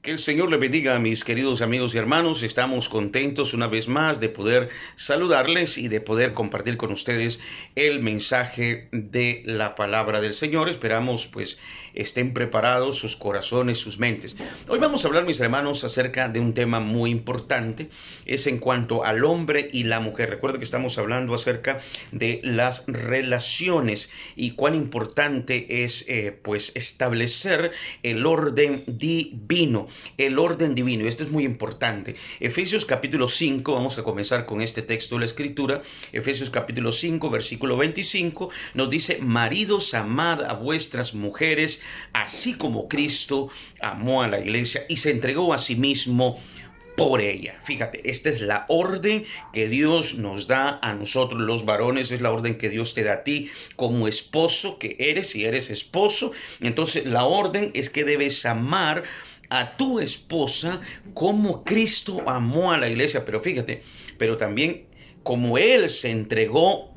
Que el Señor le bendiga a mis queridos amigos y hermanos. Estamos contentos una vez más de poder saludarles y de poder compartir con ustedes el mensaje de la palabra del Señor. Esperamos pues estén preparados sus corazones, sus mentes. Hoy vamos a hablar, mis hermanos, acerca de un tema muy importante. Es en cuanto al hombre y la mujer. Recuerda que estamos hablando acerca de las relaciones y cuán importante es pues establecer el orden divino. El orden divino. Esto es muy importante. Efesios capítulo 5, vamos a comenzar con este texto de la Escritura. Efesios capítulo 5, versículo 25, nos dice: maridos, amad a vuestras mujeres, así como Cristo amó a la iglesia y se entregó a sí mismo por ella. Fíjate, esta es la orden que Dios nos da a nosotros los varones, es la orden que Dios te da a ti como esposo que eres, si eres esposo. Entonces la orden es que debes amar a tu esposa como Cristo amó a la iglesia, pero fíjate, pero también como Él se entregó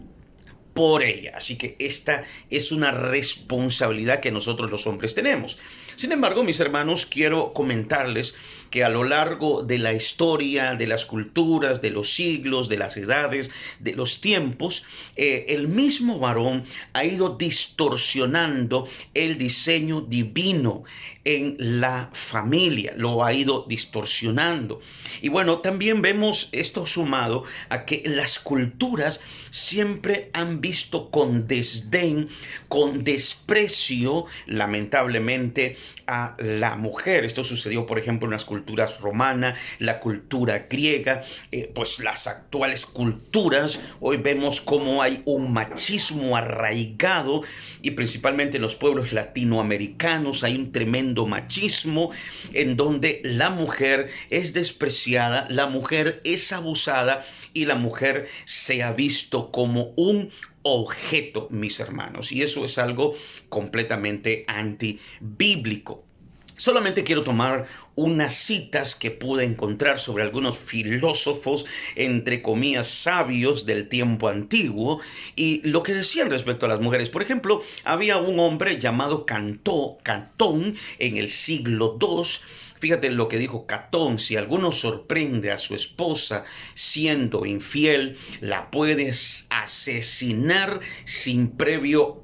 por ella. Así que esta es una responsabilidad que nosotros los hombres tenemos. Sin embargo, mis hermanos, quiero comentarles que a lo largo de la historia, de las culturas, de los siglos, de las edades, de los tiempos, el mismo varón ha ido distorsionando el diseño divino en la familia, lo ha ido distorsionando. Y bueno, también vemos esto sumado a que las culturas siempre han visto con desdén, con desprecio, lamentablemente, a la mujer. Esto sucedió, por ejemplo, en las culturas romana, la cultura griega, pues las actuales culturas. Hoy vemos cómo hay un machismo arraigado y principalmente en los pueblos latinoamericanos hay un tremendo machismo en donde la mujer es despreciada, la mujer es abusada y la mujer se ha visto como un objeto, mis hermanos, y eso es algo completamente antibíblico. Solamente quiero tomar unas citas que pude encontrar sobre algunos filósofos, entre comillas, sabios del tiempo antiguo, y lo que decían respecto a las mujeres. Por ejemplo, había un hombre llamado Catón en el siglo II. Fíjate lo que dijo Catón: si alguno sorprende a su esposa siendo infiel, la puedes asesinar sin previo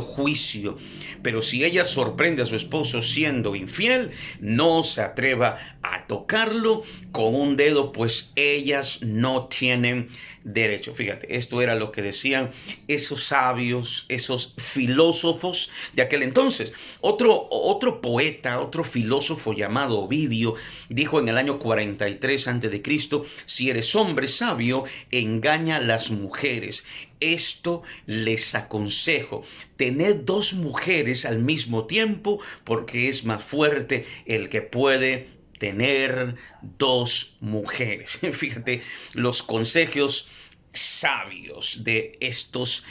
juicio. Pero si ella sorprende a su esposo siendo infiel, no se atreva a tocarlo con un dedo, pues ellas no tienen derecho. Fíjate, esto era lo que decían esos sabios, esos filósofos de aquel entonces. Otro poeta, otro filósofo llamado Ovidio, dijo en el año 43 antes de Cristo: si eres hombre sabio, engaña a las mujeres. Esto les aconsejo: tened dos mujeres al mismo tiempo, porque es más fuerte el que puede tener dos mujeres. Fíjate los consejos sabios de estos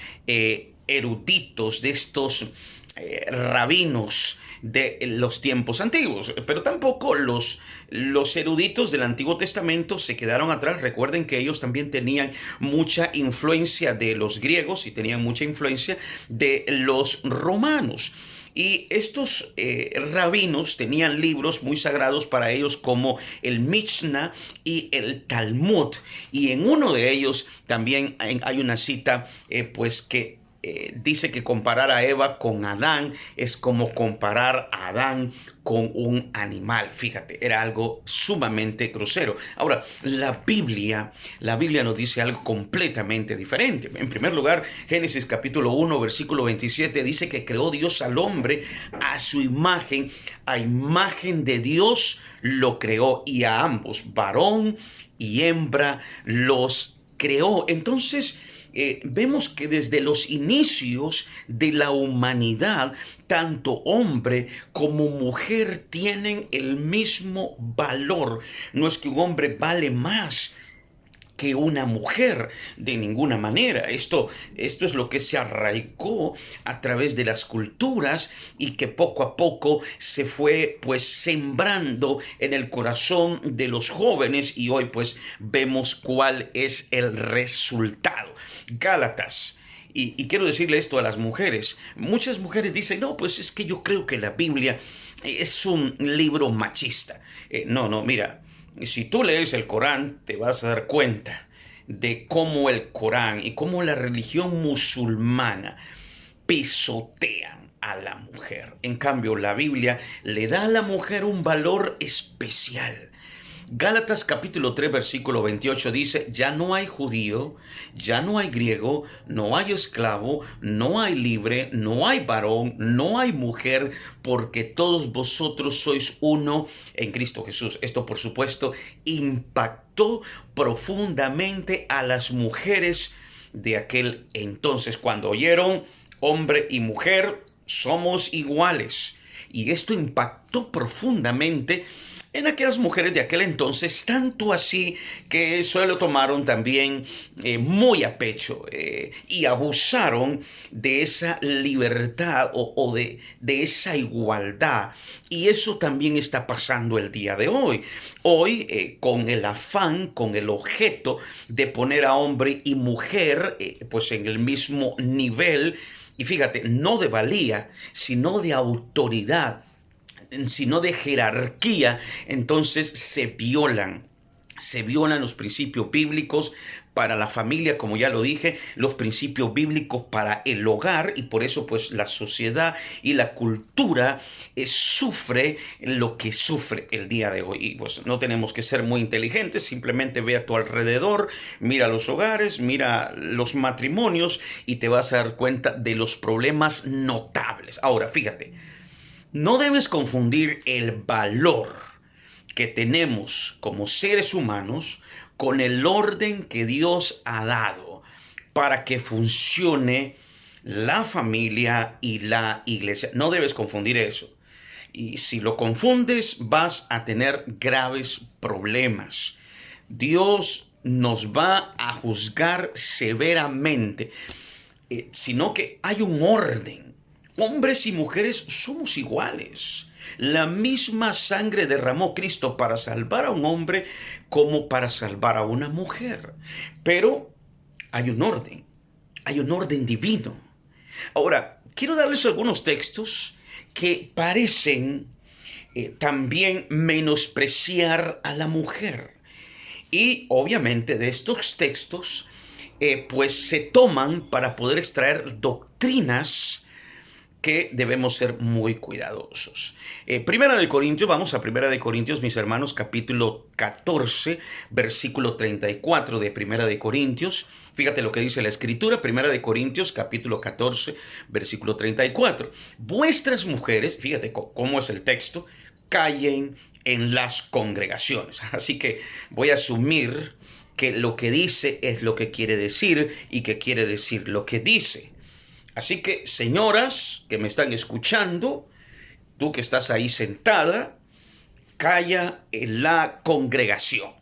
eruditos, de estos rabinos de los tiempos antiguos. Pero tampoco los eruditos del Antiguo Testamento se quedaron atrás. Recuerden que ellos también tenían mucha influencia de los griegos y tenían mucha influencia de los romanos. Y estos rabinos tenían libros muy sagrados para ellos, como el Mishnah y el Talmud. Y en uno de ellos también hay una cita pues que dice que comparar a Eva con Adán es como comparar a Adán con un animal. Fíjate, era algo sumamente grosero. Ahora, la Biblia nos dice algo completamente diferente. En primer lugar, Génesis capítulo 1, versículo 27 dice que creó Dios al hombre a su imagen, a imagen de Dios lo creó, y a ambos, varón y hembra, los creó. Entonces, vemos que desde los inicios de la humanidad, tanto hombre como mujer tienen el mismo valor. No es que un hombre vale más que una mujer, de ninguna manera. Esto es lo que se arraigó a través de las culturas y que poco a poco se fue pues sembrando en el corazón de los jóvenes, y hoy pues vemos cuál es el resultado. Gálatas Y quiero decirle esto a las mujeres. Muchas mujeres dicen, no, pues es que yo creo que la Biblia es un libro machista. No, mira, si tú lees el Corán, te vas a dar cuenta de cómo el Corán y cómo la religión musulmana pisotean a la mujer. En cambio, la Biblia le da a la mujer un valor especial. Gálatas capítulo 3 versículo 28 dice, ya no hay judío, ya no hay griego, no hay esclavo, no hay libre, no hay varón, no hay mujer, porque todos vosotros sois uno en Cristo Jesús. Esto, por supuesto, impactó profundamente a las mujeres de aquel entonces cuando oyeron hombre y mujer somos iguales. Y esto impactó profundamente en aquellas mujeres de aquel entonces, tanto así que eso lo tomaron también muy a pecho y abusaron de esa libertad o de esa igualdad. Y eso también está pasando el día de hoy. Hoy, con el afán, con el objeto de poner a hombre y mujer pues en el mismo nivel, y fíjate, no de valía, sino de autoridad, sino de jerarquía, entonces se violan los principios bíblicos para la familia, como ya lo dije, los principios bíblicos para el hogar, y por eso pues la sociedad y la cultura sufre lo que sufre el día de hoy. Y pues no tenemos que ser muy inteligentes, simplemente ve a tu alrededor, mira los hogares, mira los matrimonios y te vas a dar cuenta de los problemas notables. Ahora, fíjate, no debes confundir el valor que tenemos como seres humanos con el orden que Dios ha dado para que funcione la familia y la iglesia. No debes confundir eso. Y si lo confundes, vas a tener graves problemas. Dios nos va a juzgar severamente, sino que hay un orden. Hombres y mujeres somos iguales. La misma sangre derramó Cristo para salvar a un hombre como para salvar a una mujer. Pero hay un orden divino. Ahora, quiero darles algunos textos que parecen también menospreciar a la mujer. Y obviamente de estos textos, pues se toman para poder extraer doctrinas que debemos ser muy cuidadosos. Primera de Corintios, vamos a Primera de Corintios, mis hermanos, capítulo 14, versículo 34 de Primera de Corintios. Fíjate lo que dice la Escritura, Primera de Corintios, capítulo 14, versículo 34. Vuestras mujeres, fíjate cómo es el texto, callen en las congregaciones. Así que voy a asumir que lo que dice es lo que quiere decir y que quiere decir lo que dice. Así que, señoras que me están escuchando, tú que estás ahí sentada, calla en la congregación.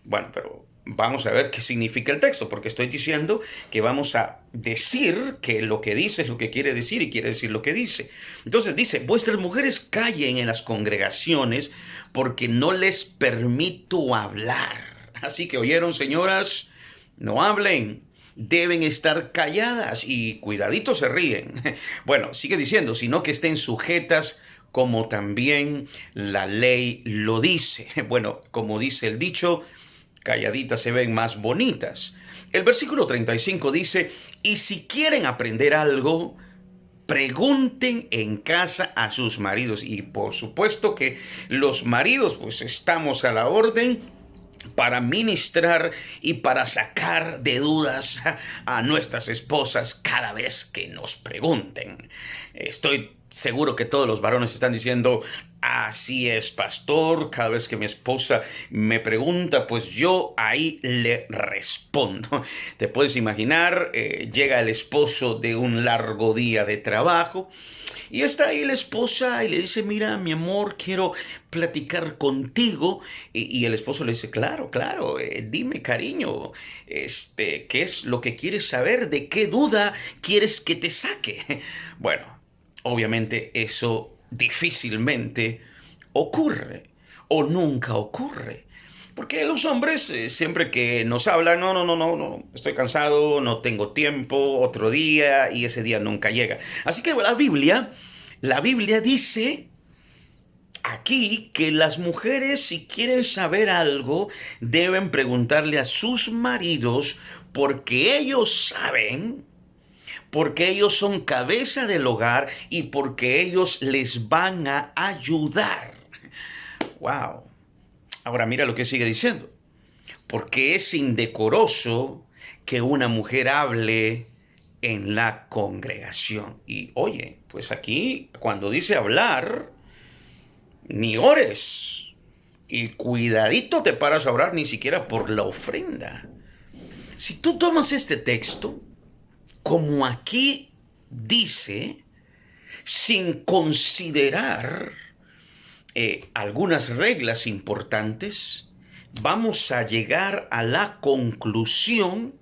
Bueno, pero vamos a ver qué significa el texto, porque estoy diciendo que vamos a decir que lo que dice es lo que quiere decir y quiere decir lo que dice. Entonces dice, vuestras mujeres callen en las congregaciones porque no les permito hablar. Así que, ¿oyeron, señoras? No hablen. Deben estar calladas y cuidadito se ríen. Bueno, sigue diciendo, sino que estén sujetas como también la ley lo dice. Bueno, como dice el dicho, calladitas se ven más bonitas. El versículo 35 dice, y si quieren aprender algo, pregunten en casa a sus maridos. Y por supuesto que los maridos pues estamos a la orden para ministrar y para sacar de dudas a nuestras esposas cada vez que nos pregunten. Estoy seguro que todos los varones están diciendo, así es, pastor, cada vez que mi esposa me pregunta, pues yo ahí le respondo. Te puedes imaginar, llega el esposo de un largo día de trabajo y está ahí la esposa y le dice, mira, mi amor, quiero platicar contigo. Y el esposo le dice, claro, dime, cariño, ¿qué es lo que quieres saber? ¿De qué duda quieres que te saque? Bueno, obviamente eso difícilmente ocurre o nunca ocurre. Porque los hombres siempre que nos hablan, no, no, no, no, no, estoy cansado, no tengo tiempo, otro día, y ese día nunca llega. Así que la Biblia dice aquí que las mujeres, si quieren saber algo, deben preguntarle a sus maridos porque ellos saben, porque ellos son cabeza del hogar y porque ellos les van a ayudar. Wow. Ahora mira lo que sigue diciendo. Porque es indecoroso que una mujer hable en la congregación. Y oye, pues aquí cuando dice hablar, ni ores. Y cuidadito te paras a orar ni siquiera por la ofrenda. Si tú tomas este texto, como aquí dice, sin considerar algunas reglas importantes, vamos a llegar a la conclusión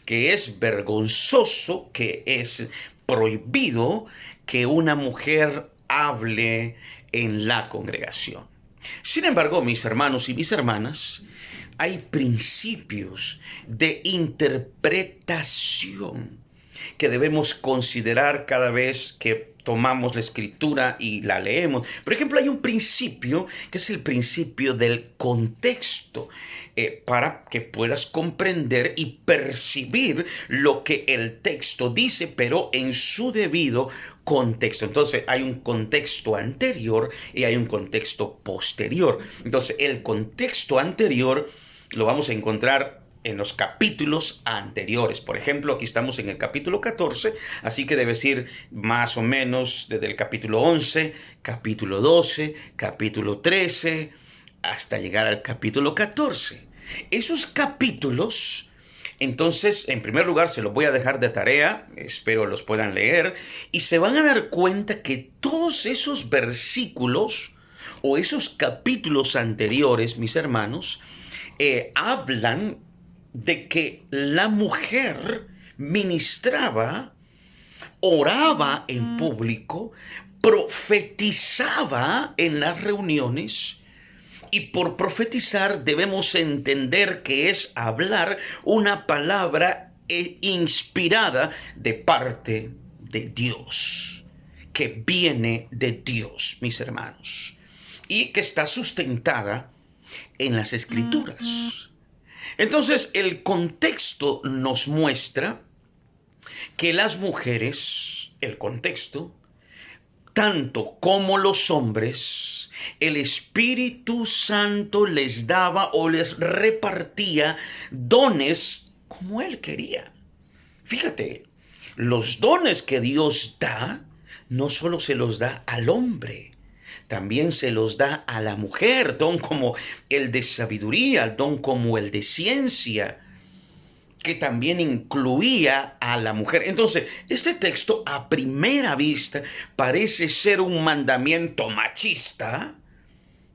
que es vergonzoso, que es prohibido que una mujer hable en la congregación. Sin embargo, mis hermanos y mis hermanas, hay principios de interpretación que debemos considerar cada vez que tomamos la escritura y la leemos. Por ejemplo, hay un principio que es el principio del contexto, para que puedas comprender y percibir lo que el texto dice, pero en su debido contexto. Entonces hay un contexto anterior y hay un contexto posterior. Entonces el contexto anterior lo vamos a encontrar en los capítulos anteriores. Por ejemplo, aquí estamos en el capítulo 14, así que debes ir más o menos desde el capítulo 11, capítulo 12, capítulo 13, hasta llegar al capítulo 14. Esos capítulos, entonces, en primer lugar, se los voy a dejar de tarea, espero los puedan leer, y se van a dar cuenta que todos esos versículos o esos capítulos anteriores, mis hermanos, hablan de que la mujer ministraba, oraba en público, profetizaba en las reuniones, y por profetizar debemos entender que es hablar una palabra inspirada de parte de Dios, que viene de Dios, mis hermanos, y que está sustentada en las escrituras. Entonces, el contexto nos muestra que las mujeres, el contexto, tanto como los hombres, el Espíritu Santo les daba o les repartía dones como Él quería. Fíjate, los dones que Dios da, no solo se los da al hombre, también se los da a la mujer, don como el de sabiduría, don como el de ciencia, que también incluía a la mujer. Entonces, este texto a primera vista parece ser un mandamiento machista.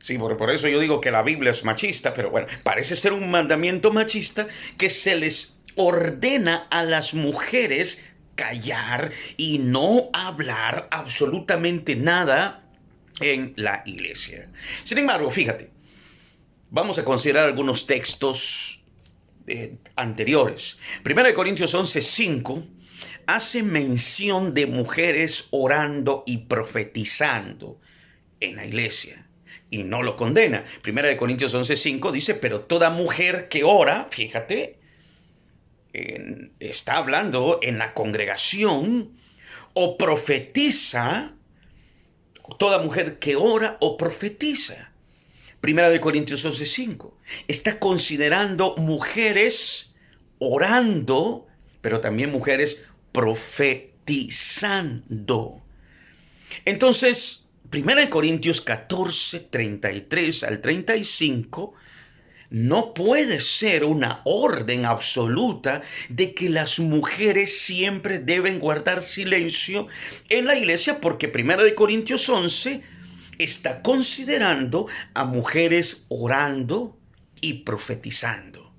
Sí, por eso yo digo que la Biblia es machista, pero bueno, parece ser un mandamiento machista que se les ordena a las mujeres callar y no hablar absolutamente nada en la iglesia. Sin embargo, fíjate, vamos a considerar algunos textos anteriores. 1 Corintios 11:5 hace mención de mujeres orando y profetizando en la iglesia y no lo condena. 1 Corintios 11:5 dice, pero toda mujer que ora, fíjate, está hablando en la congregación o profetiza, toda mujer que ora o profetiza. 1 Corintios 11:5 está considerando mujeres orando, pero también mujeres profetizando. Entonces, 1 Corintios 14:33 al 35 no puede ser una orden absoluta de que las mujeres siempre deben guardar silencio en la iglesia, porque 1 Corintios 11 está considerando a mujeres orando y profetizando.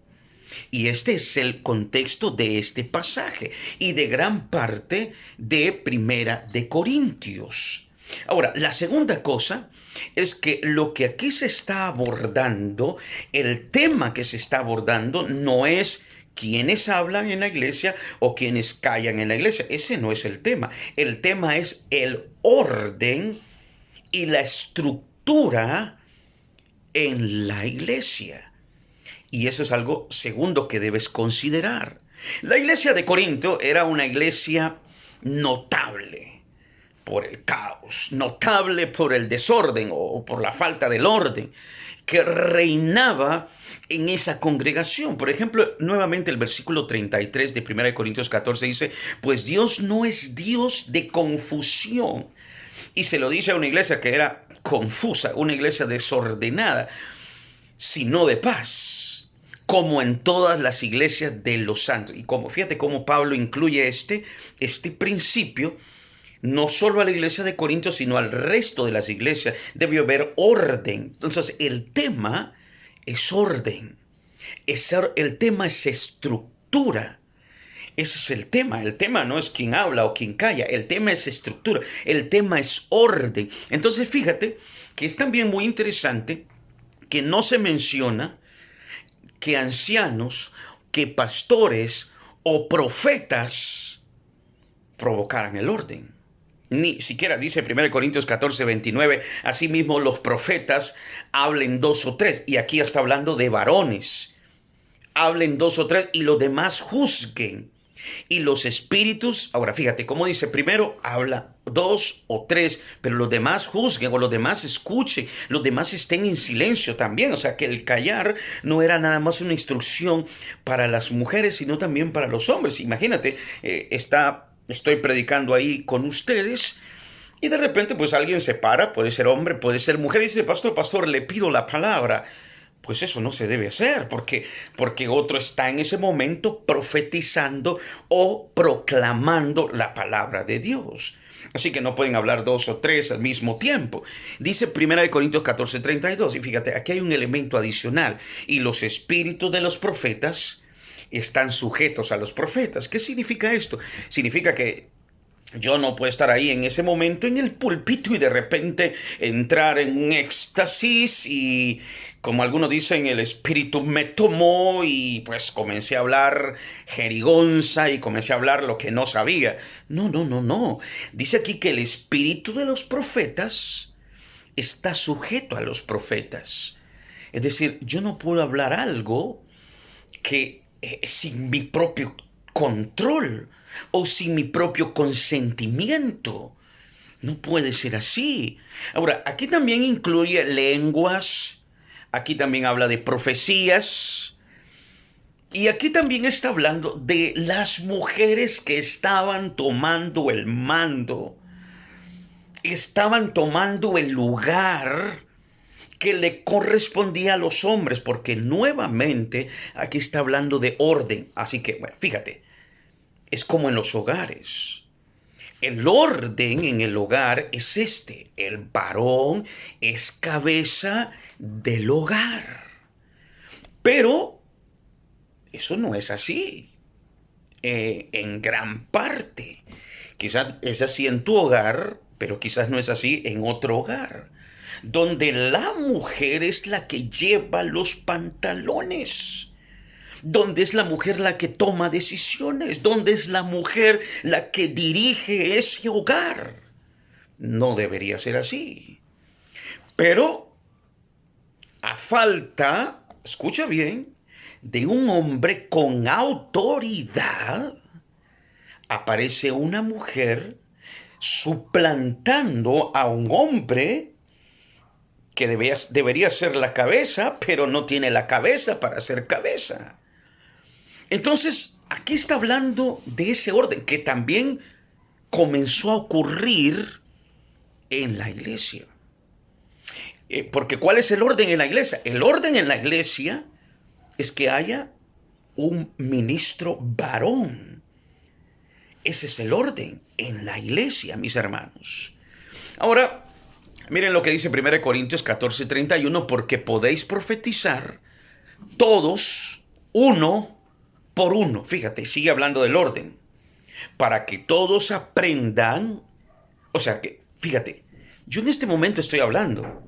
Y este es el contexto de este pasaje y de gran parte de Primera de Corintios. Ahora, la segunda cosa es que lo que aquí se está abordando, el tema que se está abordando, no es quienes hablan en la iglesia o quienes callan en la iglesia. Ese no es el tema. El tema es el orden y la estructura en la iglesia. Y eso es algo segundo que debes considerar. La iglesia de Corinto era una iglesia notable por el caos, notable por el desorden o por la falta del orden que reinaba en esa congregación. Por ejemplo, nuevamente el versículo 33 de 1 Corintios 14 dice, pues Dios no es Dios de confusión. Y se lo dice a una iglesia que era confusa, una iglesia desordenada, sino de paz, como en todas las iglesias de los santos. Y como fíjate cómo Pablo incluye este principio, no solo a la iglesia de Corinto, sino al resto de las iglesias. Debió haber orden. Entonces, el tema es orden. El tema es estructura. Ese es el tema. El tema no es quién habla o quién calla. El tema es estructura. El tema es orden. Entonces, fíjate que es también muy interesante que no se menciona que ancianos, que pastores o profetas provocaran el orden. Ni siquiera dice 1 Corintios 14, 29, asimismo los profetas hablen dos o tres, y aquí está hablando de varones, hablen dos o tres y los demás juzguen. Y los espíritus, ahora fíjate cómo dice, primero habla dos o tres, pero los demás juzguen o los demás escuchen, los demás estén en silencio también. O sea que el callar no era nada más una instrucción para las mujeres, sino también para los hombres. Imagínate, estoy predicando ahí con ustedes y de repente pues alguien se para, puede ser hombre, puede ser mujer, y dice, pastor, le pido la palabra. Pues eso no se debe hacer, porque otro está en ese momento profetizando o proclamando la palabra de Dios. Así que no pueden hablar dos o tres al mismo tiempo. Dice 1 Corintios 14, 32. Y fíjate, aquí hay un elemento adicional. Y los espíritus de los profetas están sujetos a los profetas. ¿Qué significa esto? Significa que yo no puedo estar ahí en ese momento en el púlpito y de repente entrar en un éxtasis y, como algunos dicen, el espíritu me tomó y pues comencé a hablar jerigonza y comencé a hablar lo que no sabía. No, no, no, no. Dice aquí que el espíritu de los profetas está sujeto a los profetas. Es decir, yo no puedo hablar algo que sin mi propio control o sin mi propio consentimiento. No puede ser así. Ahora, aquí también incluye lenguas, aquí también habla de profecías, y aquí también está hablando de las mujeres que estaban tomando el mando, estaban tomando el lugar que le correspondía a los hombres, porque nuevamente aquí está hablando de orden. Así que, bueno, fíjate, es como en los hogares. El orden en el hogar es este. El varón es cabeza del hogar. Pero eso no es así. En gran parte. Quizás es así en tu hogar, pero quizás no es así en otro hogar, donde la mujer es la que lleva los pantalones, donde es la mujer la que toma decisiones, donde es la mujer la que dirige ese hogar. No debería ser así. Pero a falta, escucha bien, de un hombre con autoridad, aparece una mujer suplantando a un hombre que debería ser la cabeza, pero no tiene la cabeza para ser cabeza. Entonces, aquí está hablando de ese orden que también comenzó a ocurrir en la iglesia. Porque ¿cuál es el orden en la iglesia? El orden en la iglesia es que haya un ministro varón. Ese es el orden en la iglesia, mis hermanos. Ahora, miren lo que dice 1 Corintios 14, 31, porque podéis profetizar todos uno por uno. Fíjate, sigue hablando del orden. Para que todos aprendan, o sea que, fíjate, Yo en este momento estoy hablando,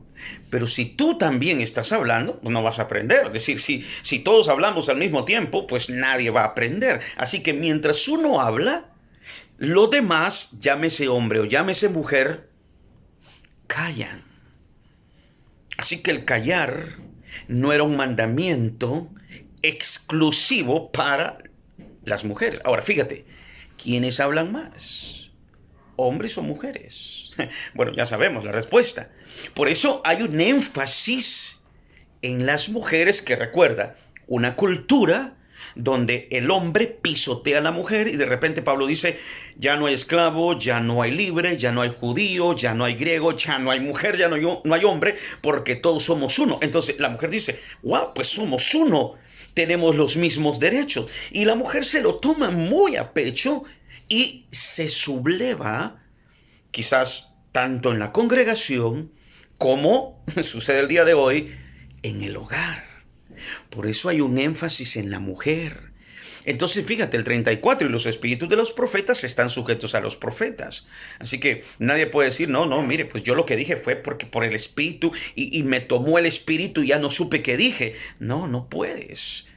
pero si tú también estás hablando, pues no vas a aprender. Es decir, si todos hablamos al mismo tiempo, pues nadie va a aprender. Así que mientras uno habla, los demás, llámese hombre o llámese mujer, callan. Así que el callar no era un mandamiento exclusivo para las mujeres. Ahora, fíjate, ¿quiénes hablan más? ¿Hombres o mujeres? Bueno, ya sabemos la respuesta. Por eso hay un énfasis en las mujeres que recuerda una cultura donde el hombre pisotea a la mujer y de repente Pablo dice, ya no hay esclavo, ya no hay libre, ya no hay judío, ya no hay griego, ya no hay mujer, ya no hay hombre, porque todos somos uno. Entonces la mujer dice, wow, pues somos uno, tenemos los mismos derechos. Y la mujer se lo toma muy a pecho y se subleva, quizás tanto en la congregación como sucede el día de hoy en el hogar. Por eso hay un énfasis en la mujer. Entonces, fíjate, el 34, y los espíritus de los profetas están sujetos a los profetas. Así que nadie puede decir, no, no, mire, pues yo lo que dije fue porque por el espíritu y me tomó el espíritu y ya no supe qué dije. No, no puedes.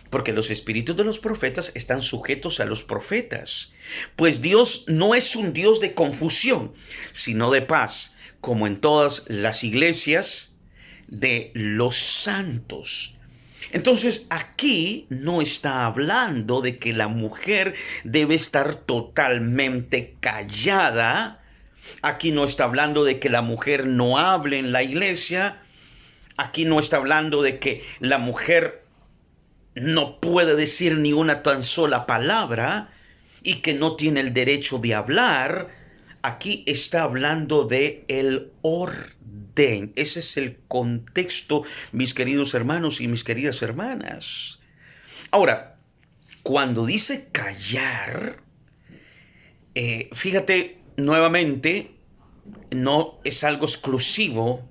Porque los espíritus de los profetas están sujetos a los profetas. Pues Dios no es un Dios de confusión, sino de paz, como en todas las iglesias de los santos. Entonces aquí no está hablando de que la mujer debe estar totalmente callada. Aquí no está hablando de que la mujer no hable en la iglesia. Aquí no está hablando de que la mujer no puede decir ni una tan sola palabra y que no tiene el derecho de hablar. Aquí está hablando de el orden. Ese es el contexto, mis queridos hermanos y mis queridas hermanas. Ahora, cuando dice callar, fíjate nuevamente, no es algo exclusivo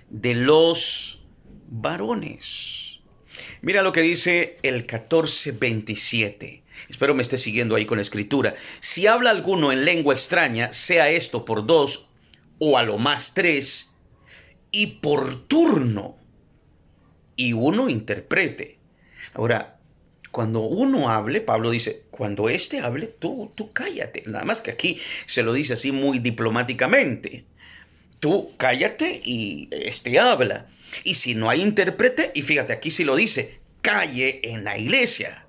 de los varones. Mira lo que dice el 14:27. Espero me esté siguiendo ahí con la escritura. Si habla alguno en lengua extraña, sea esto por dos o a lo más tres, y por turno, y uno interprete. Ahora, cuando uno hable, Pablo dice, cuando éste hable, tú cállate. Nada más que aquí se lo dice así muy diplomáticamente. Tú cállate y este habla. Y si no hay intérprete, y fíjate, aquí sí lo dice, calle en la iglesia.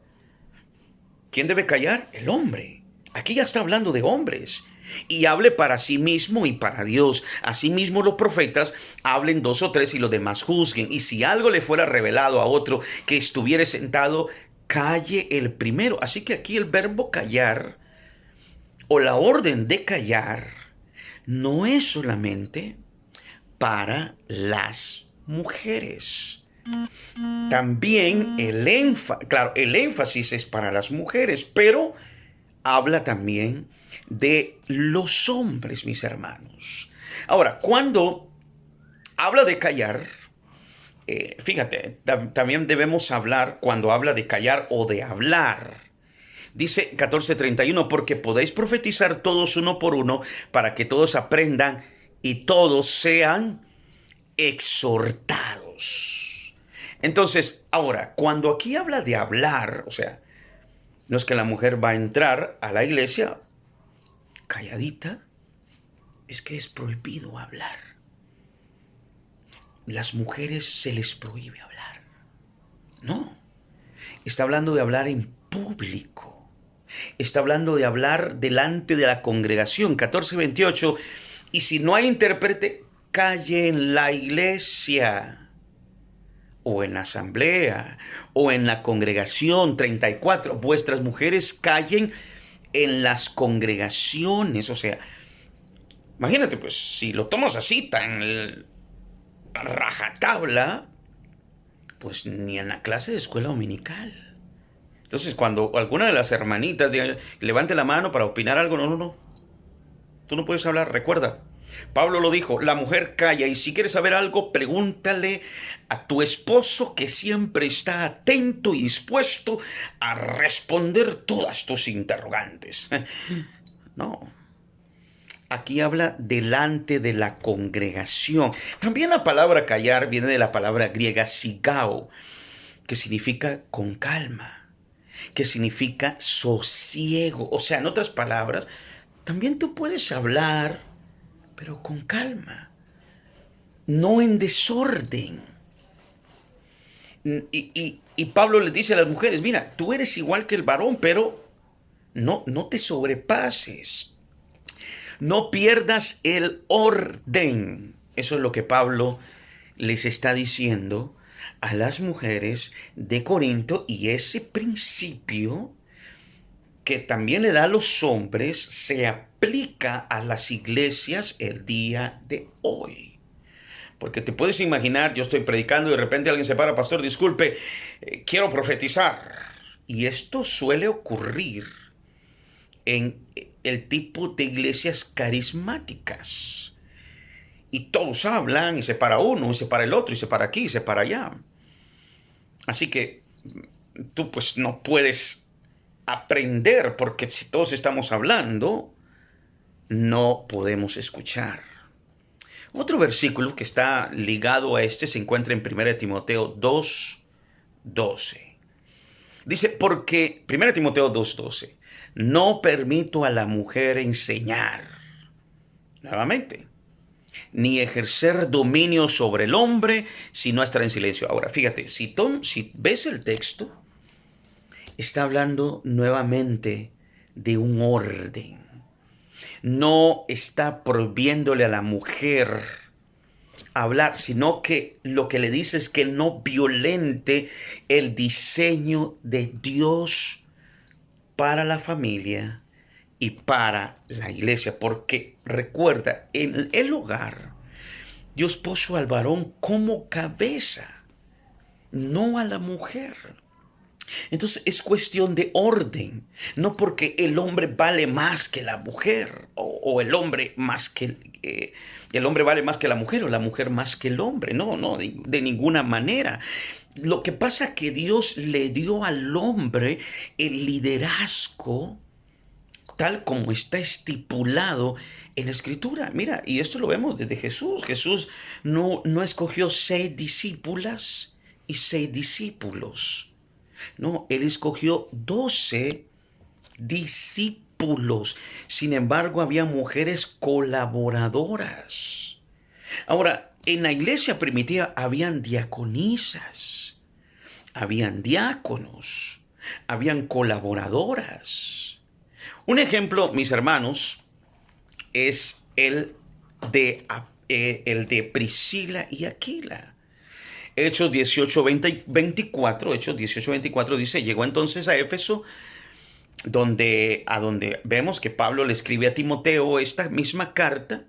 ¿Quién debe callar? El hombre. Aquí ya está hablando de hombres. Y hable para sí mismo y para Dios. Asimismo los profetas hablen dos o tres y los demás juzguen. Y si algo le fuera revelado a otro que estuviere sentado, calle el primero. Así que aquí el verbo callar o la orden de callar no es solamente para las mujeres. También el énfasis es para las mujeres, pero habla también de los hombres, mis hermanos. Ahora, cuando habla de callar, fíjate, también debemos hablar cuando habla de callar o de hablar. Dice 14:31, porque podéis profetizar todos uno por uno, para que todos aprendan y todos sean exhortados. Entonces, ahora, cuando aquí habla de hablar, o sea, no es que la mujer va a entrar a la iglesia calladita, es que es prohibido hablar. Las mujeres se les prohíbe hablar. No, está hablando de hablar en público. Está hablando de hablar delante de la congregación. 14:28, y si no hay intérprete, calle en la iglesia o en la asamblea o en la congregación. 34, vuestras mujeres callen en las congregaciones. O sea, imagínate, pues, si lo tomas así, tan rajatabla, pues ni en la clase de escuela dominical. Entonces, cuando alguna de las hermanitas diga, levante la mano para opinar algo, no. Tú no puedes hablar, recuerda. Pablo lo dijo, la mujer calla y si quieres saber algo, pregúntale a tu esposo que siempre está atento y dispuesto a responder todas tus interrogantes. No. aquí habla delante de la congregación. También la palabra callar viene de la palabra griega sigao, que significa con calma, que significa sosiego. O sea, en otras palabras, también tú puedes hablar, pero con calma, no en desorden. Y Pablo les dice a las mujeres, mira, tú eres igual que el varón, pero no te sobrepases. No pierdas el orden. Eso es lo que Pablo les está diciendo a las mujeres de Corinto, y ese principio que también le da a los hombres se aplica a las iglesias el día de hoy. Porque te puedes imaginar, yo estoy predicando y de repente alguien se para, pastor, disculpe, quiero profetizar. Y esto suele ocurrir en el tipo de iglesias carismáticas. Y todos hablan, y se para uno, y se para el otro, y se para aquí, y se para allá. Así que tú pues no puedes aprender, porque si todos estamos hablando, no podemos escuchar. Otro versículo que está ligado a este se encuentra en 1 Timoteo 2:12. Dice, porque 1 Timoteo 2:12, no permito a la mujer enseñar, nuevamente, ni ejercer dominio sobre el hombre, sino estar en silencio. Ahora, fíjate, si ves el texto, está hablando nuevamente de un orden. No está prohibiéndole a la mujer hablar, sino que lo que le dice es que no violente el diseño de Dios para la familia y para la iglesia. Porque recuerda, en el hogar, Dios puso al varón como cabeza, no a la mujer. Entonces es cuestión de orden, no porque el hombre vale más que la mujer, o el hombre más que el hombre vale más que la mujer, o la mujer más que el hombre. No, de ninguna manera. Lo que pasa es que Dios le dio al hombre el liderazgo tal como está estipulado en la Escritura. Mira, y esto lo vemos desde Jesús. Jesús no escogió 6 discípulas y 6 discípulos. No, él escogió 12 discípulos. Sin embargo, había mujeres colaboradoras. Ahora, en la iglesia primitiva habían diaconisas, habían diáconos, habían colaboradoras. Un ejemplo, mis hermanos, es el de Priscila y Aquila. Hechos 18:24 dice, llegó entonces a Éfeso, a donde vemos que Pablo le escribe a Timoteo esta misma carta.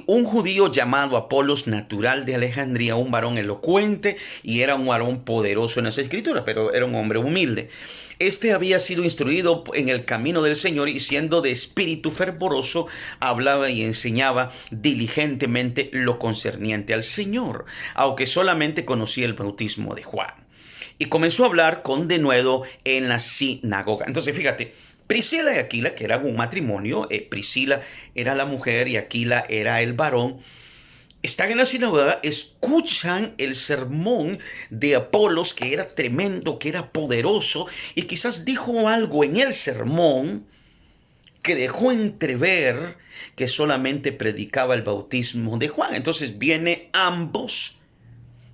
Un judío llamado Apolos, natural de Alejandría, un varón elocuente, y era un varón poderoso en las escrituras, pero era un hombre humilde. Este había sido instruido en el camino del Señor, y siendo de espíritu fervoroso, hablaba y enseñaba diligentemente lo concerniente al Señor, aunque solamente conocía el bautismo de Juan. Y comenzó a hablar con denuedo en la sinagoga. Entonces, fíjate, Priscila y Aquila, que eran un matrimonio, Priscila era la mujer y Aquila era el varón, están en la sinagoga, escuchan el sermón de Apolos, que era tremendo, que era poderoso, y quizás dijo algo en el sermón que dejó entrever que solamente predicaba el bautismo de Juan. Entonces viene ambos,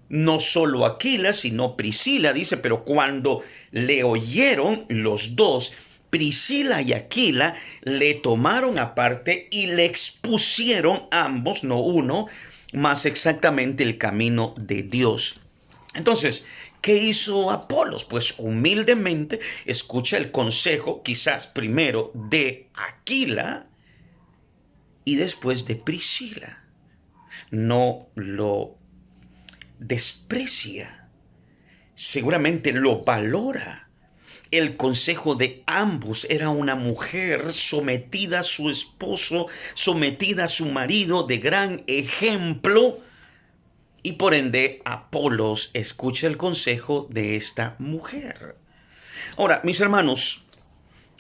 no solo Aquila, sino Priscila, dice, pero cuando le oyeron los dos, Priscila y Aquila le tomaron aparte y le expusieron ambos, no uno, más exactamente el camino de Dios. Entonces, ¿qué hizo Apolos? Pues humildemente escucha el consejo, quizás primero de Aquila y después de Priscila. No lo desprecia, seguramente lo valora. El consejo de ambos. Era una mujer sometida a su esposo, sometida a su marido, de gran ejemplo, y por ende Apolos escucha el consejo de esta mujer. Ahora, mis hermanos,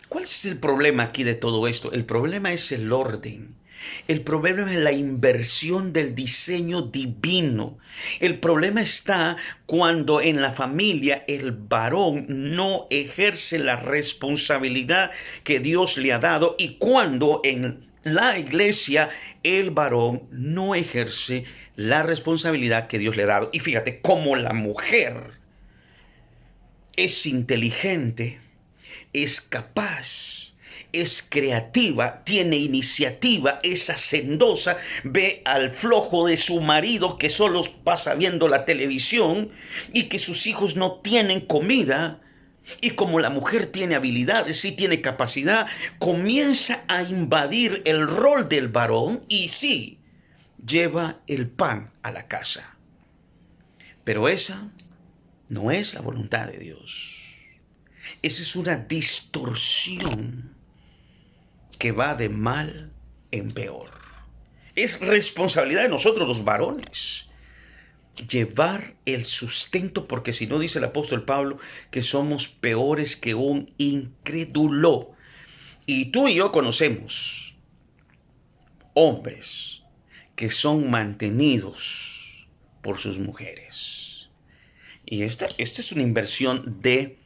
¿Cuál es el problema aquí de todo esto? El problema es el orden. El problema es la inversión del diseño divino. El problema está cuando en la familia el varón no ejerce la responsabilidad que Dios le ha dado y cuando en la iglesia el varón no ejerce la responsabilidad que Dios le ha dado. Y fíjate cómo la mujer es inteligente, es capaz, es creativa, tiene iniciativa, es hacendosa, ve al flojo de su marido que solo pasa viendo la televisión y que sus hijos no tienen comida. Y como la mujer tiene habilidades, sí tiene capacidad, comienza a invadir el rol del varón y sí, lleva el pan a la casa. Pero esa no es la voluntad de Dios. Esa es una distorsión que va de mal en peor. Es responsabilidad de nosotros los varones llevar el sustento, porque si no, dice el apóstol Pablo, que somos peores que un incrédulo. Y tú y yo conocemos hombres que son mantenidos por sus mujeres. Y esta es una inversión de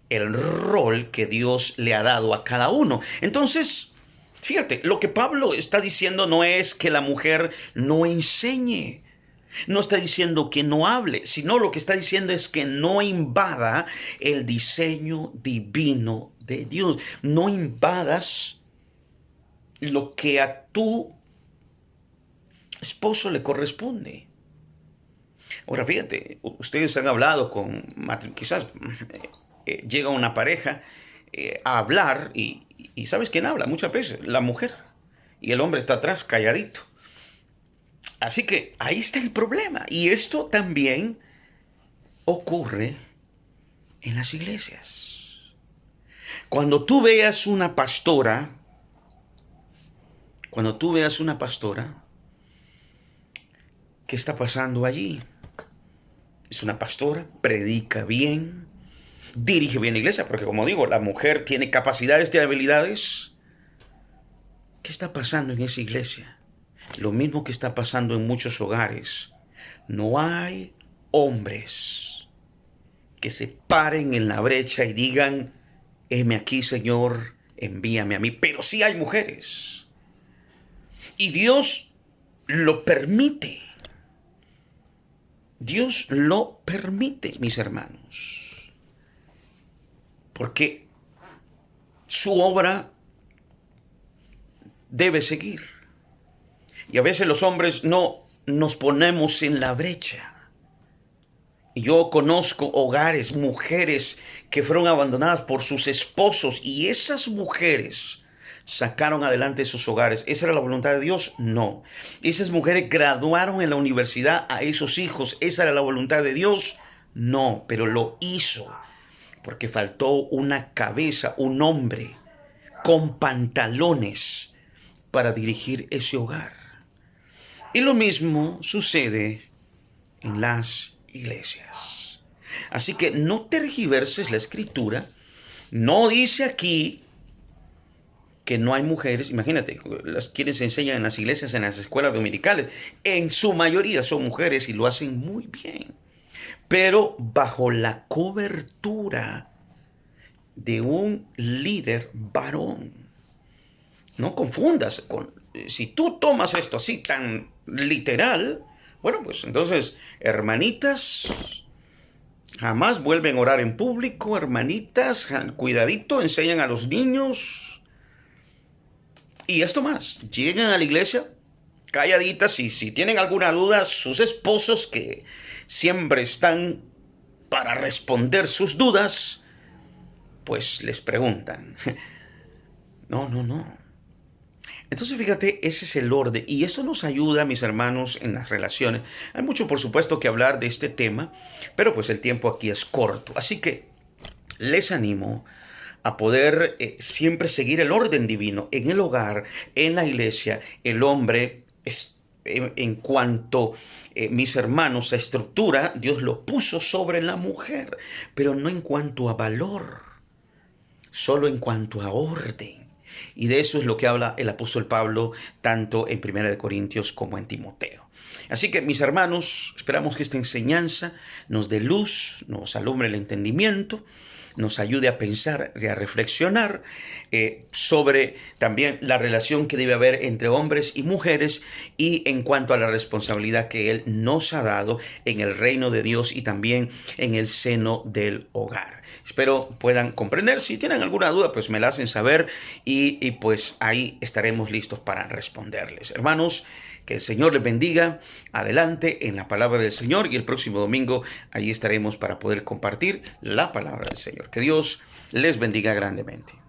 el rol que Dios le ha dado a cada uno. Entonces, fíjate, lo que Pablo está diciendo no es que la mujer no enseñe, no está diciendo que no hable, sino lo que está diciendo es que no invada el diseño divino de Dios. No invadas lo que a tu esposo le corresponde. Ahora, fíjate, ustedes han hablado con, quizás llega una pareja a hablar y ¿sabes quién habla? Muchas veces la mujer y el hombre está atrás calladito. Así que ahí está el problema. Y esto también ocurre en las iglesias. Cuando tú veas una pastora, ¿qué está pasando allí? Es una pastora, predica bien, dirige bien la iglesia, porque como digo, la mujer tiene capacidades, tiene habilidades. ¿Qué está pasando en esa iglesia? Lo mismo que está pasando en muchos hogares. No hay hombres que se paren en la brecha y digan, heme aquí, Señor, envíame a mí. Pero sí hay mujeres. Y Dios lo permite. Dios lo permite, mis hermanos. Porque su obra debe seguir. Y a veces los hombres no nos ponemos en la brecha. Yo conozco hogares, mujeres que fueron abandonadas por sus esposos y esas mujeres sacaron adelante sus hogares. ¿Esa era la voluntad de Dios? No. Esas mujeres graduaron en la universidad a esos hijos. ¿Esa era la voluntad de Dios? No, pero lo hizo porque faltó una cabeza, un hombre con pantalones para dirigir ese hogar. Y lo mismo sucede en las iglesias. Así que no tergiverses la escritura. No dice aquí que no hay mujeres. Imagínate, las quienes enseñan en las iglesias, en las escuelas dominicales, en su mayoría son mujeres y lo hacen muy bien. Pero bajo la cobertura de un líder varón. No confundas con... Si tú tomas esto así tan literal, bueno, pues entonces, hermanitas, jamás vuelven a orar en público, hermanitas, cuidadito, enseñan a los niños. Y esto más, llegan a la iglesia calladitas y si tienen alguna duda, sus esposos que siempre están para responder sus dudas, pues les preguntan. No. Entonces, fíjate, ese es el orden. Y eso nos ayuda, mis hermanos, en las relaciones. Hay mucho, por supuesto, que hablar de este tema, pero pues el tiempo aquí es corto. Así que les animo a poder siempre seguir el orden divino en el hogar, en la iglesia. El hombre, en cuanto, mis hermanos, a estructura, Dios lo puso sobre la mujer, pero no en cuanto a valor. solo en cuanto a orden. Y de eso es lo que habla el apóstol Pablo tanto en 1 Corintios como en Timoteo. Así que, mis hermanos, esperamos que esta enseñanza nos dé luz, nos alumbre el entendimiento, nos ayude a pensar y a reflexionar sobre también la relación que debe haber entre hombres y mujeres y en cuanto a la responsabilidad que Él nos ha dado en el reino de Dios y también en el seno del hogar. Espero puedan comprender. Si tienen alguna duda, pues me la hacen saber y pues ahí estaremos listos para responderles. Hermanos, que el Señor les bendiga. Adelante en la palabra del Señor y el próximo domingo allí estaremos para poder compartir la palabra del Señor. Que Dios les bendiga grandemente.